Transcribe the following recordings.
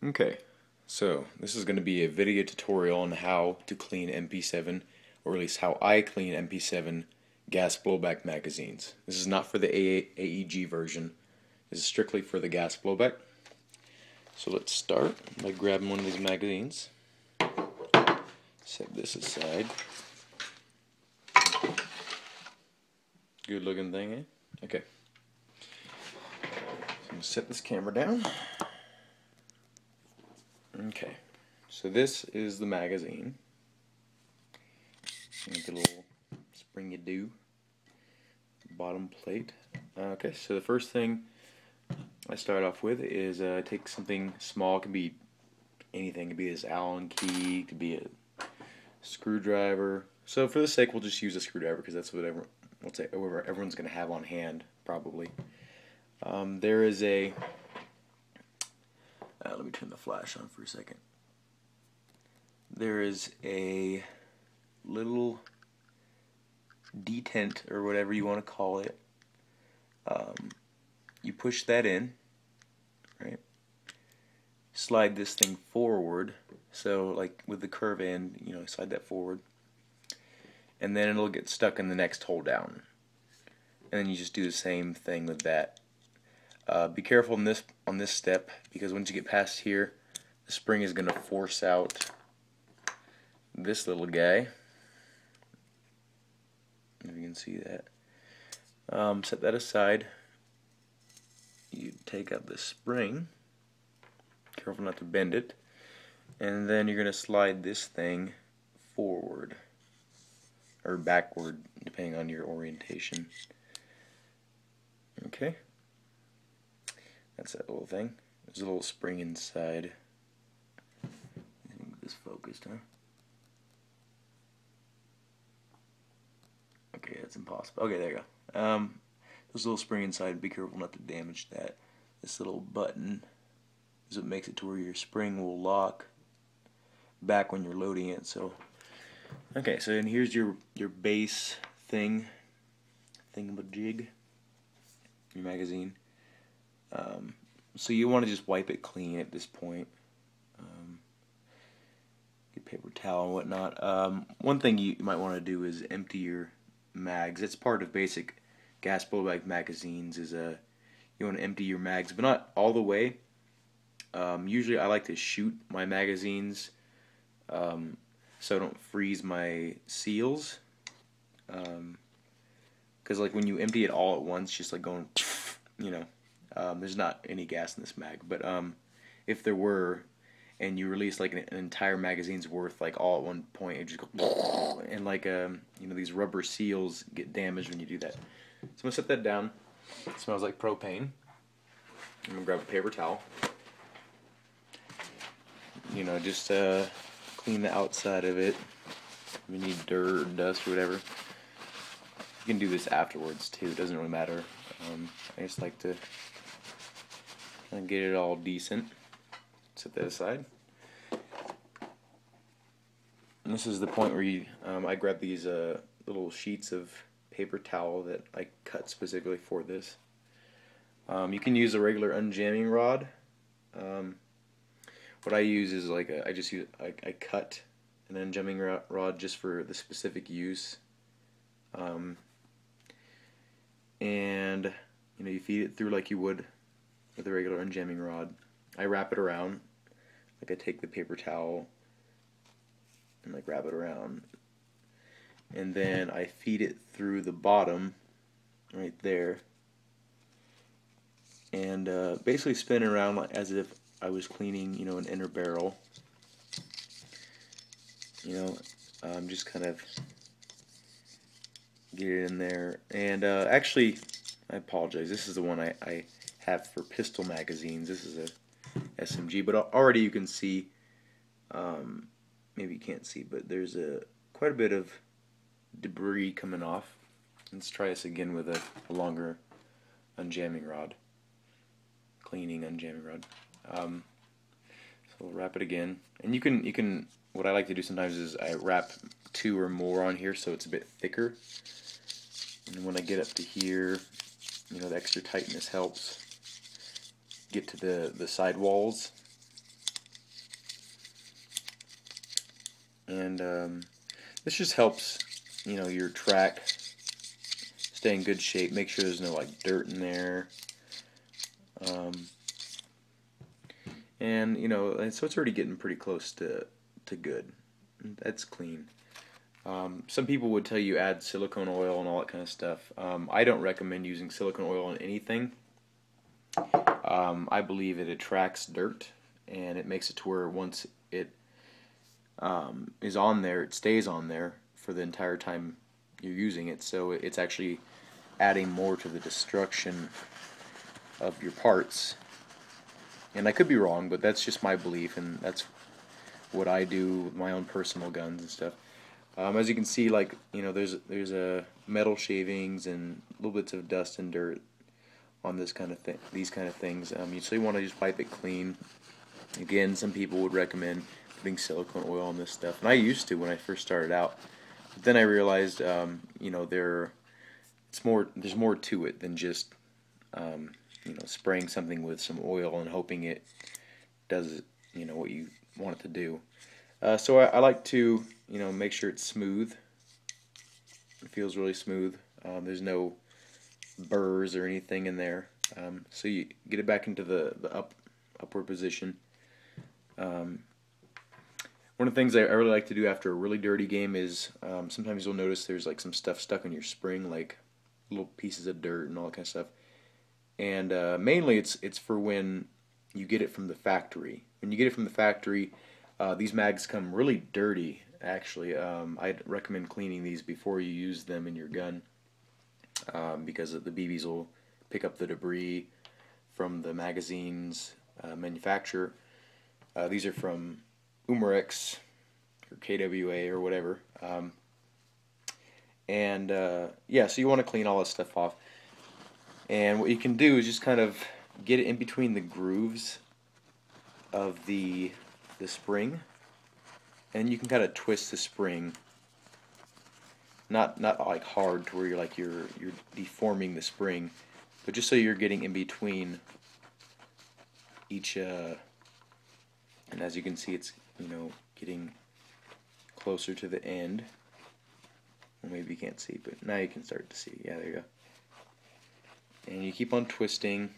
Okay, so this is going to be a video tutorial on how to clean MP7, or at least how I clean MP7 gas blowback magazines. This is not for the AEG version. This is strictly for the gas blowback. So let's start by grabbing one of these magazines. Set this aside. Good looking thing, eh? Okay. So I'm going to set this camera down. Okay, so this is the magazine. Make a little spring-a-doo bottom plate. Okay, so the first thing I start off with is take something small. It can be anything. It could be this Allen key. It could be a screwdriver. So for the sake, we'll just use a screwdriver because that's what everyone's going to have on hand probably. There is a let me turn the flash on for a second. There is a little detent, or whatever you want to call it. You push that in, right? Slide this thing forward, so like with the curve end, slide that forward, and then it'll get stuck in the next hole down. And then you just do the same thing with that. Be careful on this step, because once you get past here, the spring is going to force out this little guy. If you can see that. Set that aside. You take out the spring. Careful not to bend it. And then you're going to slide this thing forward or backward, depending on your orientation. Okay. That's that little thing. There's a little spring inside. I think this focused, huh? Okay, that's impossible. Okay, there you go. There's a little spring inside. Be careful not to damage that. This little button is what makes it to where your spring will lock back when you're loading it. So, okay, so then here's your base thingamajig, your magazine. So you want to just wipe it clean at this point. Get paper towel and whatnot. One thing you might want to do is empty your mags. It's part of basic gas blowback magazines. Is you want to empty your mags, but not all the way. Usually, I like to shoot my magazines so I don't freeze my seals. Because like when you empty it all at once, just like going, there's not any gas in this mag. But if there were, and you release like an entire magazine's worth, like all at one point, it just go, and like these rubber seals get damaged when you do that. So I'm gonna set that down. It smells like propane. I'm gonna grab a paper towel. Just clean the outside of it. If you need dirt or dust or whatever. You can do this afterwards too. It doesn't really matter. I just like to kind of get it all decent. Set that aside. And this is the point where I grab these little sheets of paper towel that I cut specifically for this. You can use a regular unjamming rod. What I use is like I cut an unjamming rod just for the specific use. And you feed it through like you would with a regular unjamming rod. I wrap it around, like I take the paper towel and like wrap it around, and then I feed it through the bottom right there, and basically spin it around like as if I was cleaning an inner barrel. Just kind of get it in there. And actually, I apologize, this is the one I have for pistol magazines. This is a SMG, but already you can see, maybe you can't see, but there's quite a bit of debris coming off. Let's try this again with a longer unjamming rod, cleaning unjamming rod. So we'll wrap it again, and you can. What I like to do sometimes is I wrap 2 or more on here so it's a bit thicker. And when I get up to here, the extra tightness helps get to the side walls. And this just helps, your track stay in good shape. Make sure there's no like dirt in there. And so it's already getting pretty close to good. That's clean. Some people would tell you add silicone oil and all that kind of stuff. I don't recommend using silicone oil on anything. I believe it attracts dirt, and it makes it to where once it is on there, it stays on there for the entire time you're using it. So it's actually adding more to the destruction of your parts. And I could be wrong, but that's just my belief, and that's what I do with my own personal guns and stuff. As you can see, like there's metal shavings and little bits of dust and dirt on this kind of thing. These kind of things. So you want to just wipe it clean. Again, some people would recommend putting silicone oil on this stuff, and I used to when I first started out. But then I realized, there's more to it than just spraying something with some oil and hoping it does what you want it to do. So I like to make sure it's smooth. It feels really smooth. There's no burrs or anything in there. So you get it back into the upward position. One of the things I really like to do after a really dirty game is sometimes you'll notice there's like some stuff stuck on your spring, like little pieces of dirt and all that kind of stuff. And mainly it's for when you get it from the factory. When you get it from the factory, these mags come really dirty, actually. I'd recommend cleaning these before you use them in your gun, because the BBs will pick up the debris from the magazine's manufacturer. These are from Umarex or KWA or whatever. Yeah, so you want to clean all this stuff off. And what you can do is just kind of get it in between the grooves of the spring, and you can kind of twist the spring, not like hard to where you're deforming the spring, but just so you're getting in between each. And as you can see, it's getting closer to the end. Well, maybe you can't see, but now you can start to see. Yeah, there you go. And you keep on twisting,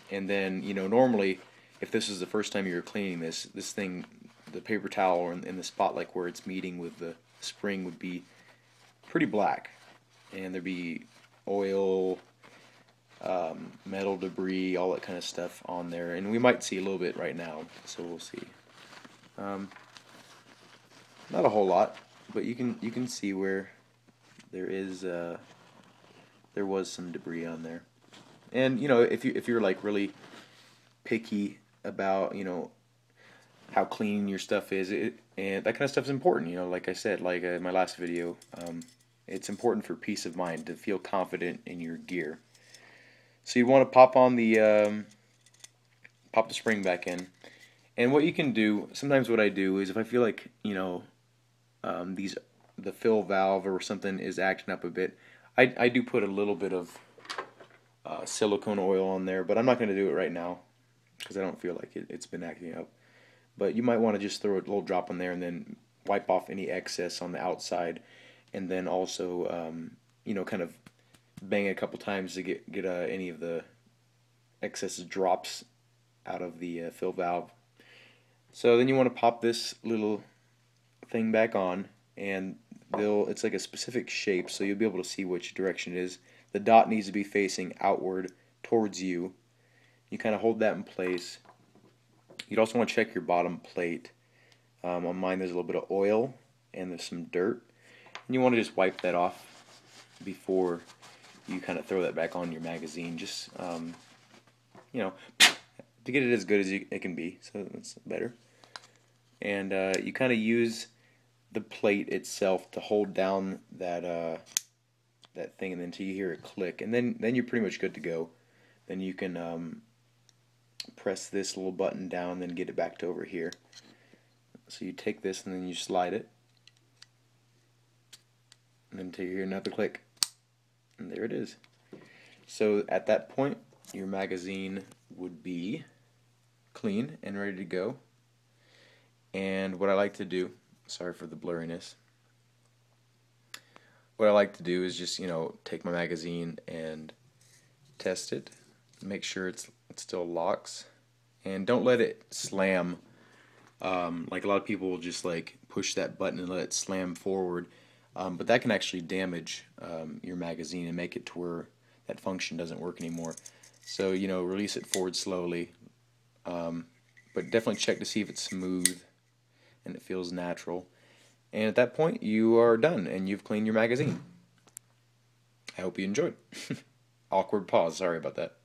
and then normally, if this is the first time you're cleaning this thing, the paper towel in the spot like where it's meeting with the spring would be pretty black, and there'd be oil, metal debris, all that kind of stuff on there, and we might see a little bit right now, so we'll see. Not a whole lot, but you can see where there was some debris on there. And if you're like really picky about how clean your stuff is, and that kind of stuff is important. Like I said, like in my last video, it's important for peace of mind to feel confident in your gear. So you want to pop the spring back in, and what you can do. Sometimes what I do is if I feel like the fill valve or something is acting up a bit, I do put a little bit of silicone oil on there, but I'm not going to do it right now because I don't feel like it's been acting up. But you might want to just throw a little drop on there and then wipe off any excess on the outside, and then also kind of bang it a couple times to get any of the excess drops out of the fill valve. So then you want to pop this little thing back on, and it's like a specific shape, so you'll be able to see which direction it is. The dot needs to be facing outward towards you. You kind of hold that in place. You'd also want to check your bottom plate. On mine there's a little bit of oil and there's some dirt, and you want to just wipe that off before you kind of throw that back on your magazine, just to get it as good as it can be, so that's better. And you kind of use the plate itself to hold down that thing, and then until you hear it click, and then you're pretty much good to go. Then you can press this little button down, then get it back to over here. So you take this and then you slide it, and then until you hear another click, and there it is. So at that point your magazine would be clean and ready to go. And what I like to do Sorry for the blurriness. What I like to do is just, take my magazine and test it, make sure it still locks, and don't let it slam. Like a lot of people will just like push that button and let it slam forward, but that can actually damage your magazine and make it to where that function doesn't work anymore. So release it forward slowly, but definitely check to see if it's smooth and it feels natural. And at that point, you are done and you've cleaned your magazine. I hope you enjoyed. Awkward pause, sorry about that.